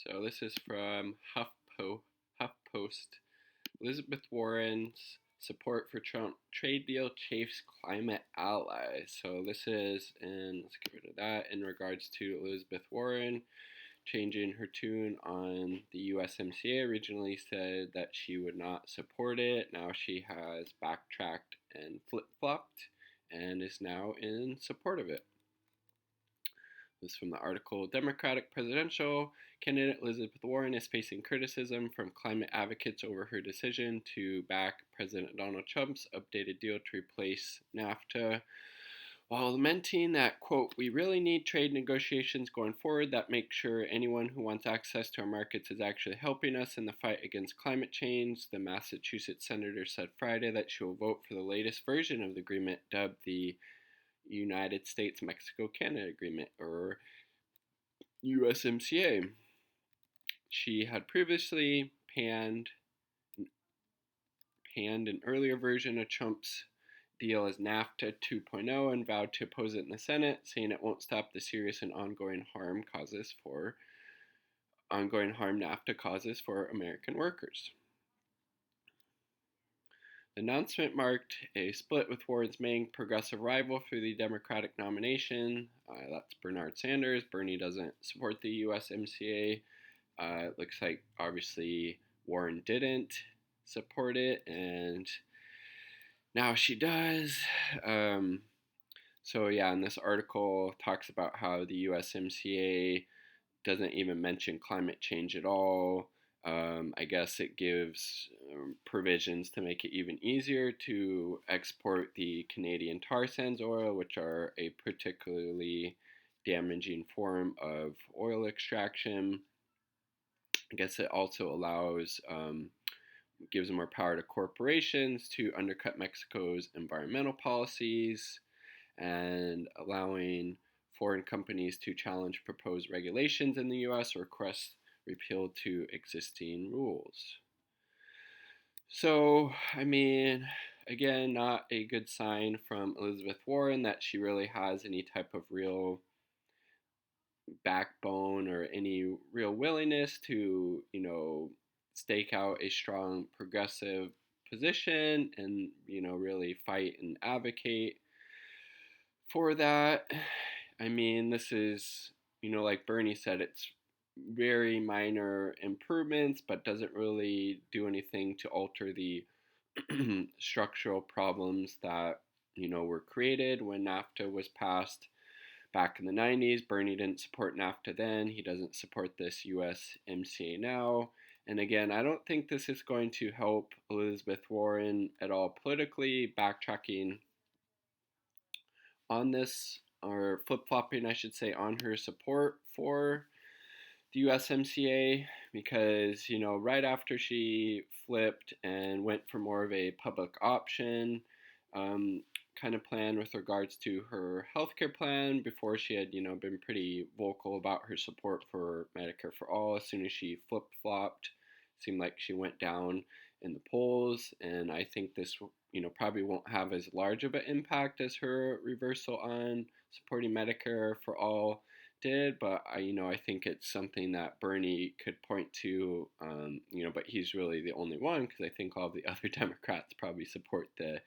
So this is from HuffPost. Elizabeth Warren's support for Trump trade deal chafes climate allies. So this is, and let's get rid of that, in regards to Elizabeth Warren changing her tune on the USMCA. Originally said that she would not support it. Now she has backtracked and flip-flopped and is now in support of it. This is from the article. Democratic presidential candidate Elizabeth Warren is facing criticism from climate advocates over her decision to back President Donald Trump's updated deal to replace NAFTA, while lamenting that, quote, we really need trade negotiations going forward that make sure anyone who wants access to our markets is actually helping us in the fight against climate change. The Massachusetts senator said Friday that she will vote for the latest version of the agreement, dubbed the United States-Mexico-Canada Agreement, or USMCA. She had previously panned an earlier version of Trump's deal as NAFTA 2.0 and vowed to oppose it in the Senate, saying it won't stop the serious and ongoing harm NAFTA causes for American workers. The announcement marked a split with Warren's main progressive rival for the Democratic nomination. That's Bernard Sanders. Bernie doesn't support the USMCA. It looks like obviously Warren didn't support it, and now she does. So yeah, and this article talks about how the USMCA doesn't even mention climate change at all. I guess it gives provisions to make it even easier to export the Canadian tar sands oil, which are a particularly damaging form of oil extraction. I guess it also gives more power to corporations to undercut Mexico's environmental policies and allowing foreign companies to challenge proposed regulations in the U.S. or request repeal to existing rules. So, I mean, again, not a good sign from Elizabeth Warren that she really has any type of real backbone or any real willingness to, stake out a strong progressive position and, really fight and advocate for that. I mean, this is, like Bernie said, it's very minor improvements, but doesn't really do anything to alter the structural problems that, were created when NAFTA was passed back in the 90s. Bernie didn't support NAFTA then. He doesn't support this USMCA now. And again, I don't think this is going to help Elizabeth Warren at all politically. Backtracking on this, or flip-flopping, I should say, on her support for the USMCA, because, right after she flipped and went for more of a public option kind of plan with regards to her healthcare plan, before she had, been pretty vocal about her support for Medicare for all, as soon as she flip-flopped, seemed like she went down in the polls, and I think this, probably won't have as large of an impact as her reversal on supporting Medicare for all did, but I think it's something that Bernie could point to, but he's really the only one, because I think all the other Democrats probably support the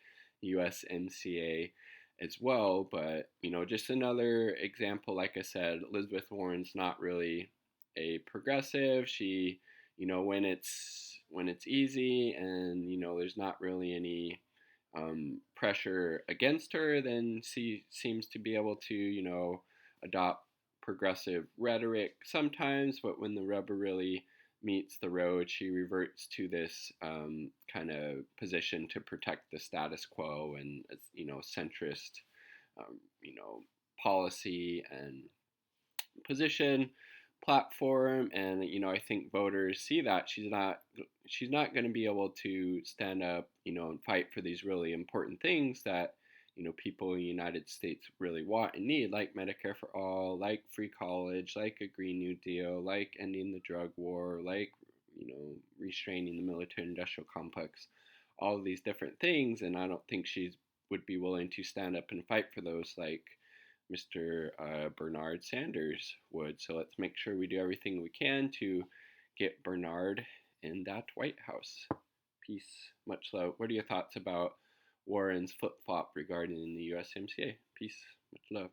USMCA as well. But just another example. Like I said, Elizabeth Warren's not really a progressive. She, when it's easy and there's not really any pressure against her, then she seems to be able to adopt progressive rhetoric sometimes, but when the rubber really meets the road, she reverts to this kind of position to protect the status quo and centrist um, you know policy and position platform. And I think voters see that she's not going to be able to stand up and fight for these really important things that people in the United States really want and need, like Medicare for all, like free college, like a Green New Deal, like ending the drug war, like restraining the military industrial complex, all of these different things. And I don't think she's would be willing to stand up and fight for those, like Mr. Bernard Sanders would. So let's make sure we do everything we can to get Bernard in that White House. Peace. Much love. What are your thoughts about Warren's flip flop regarding the USMCA? Peace. Much love.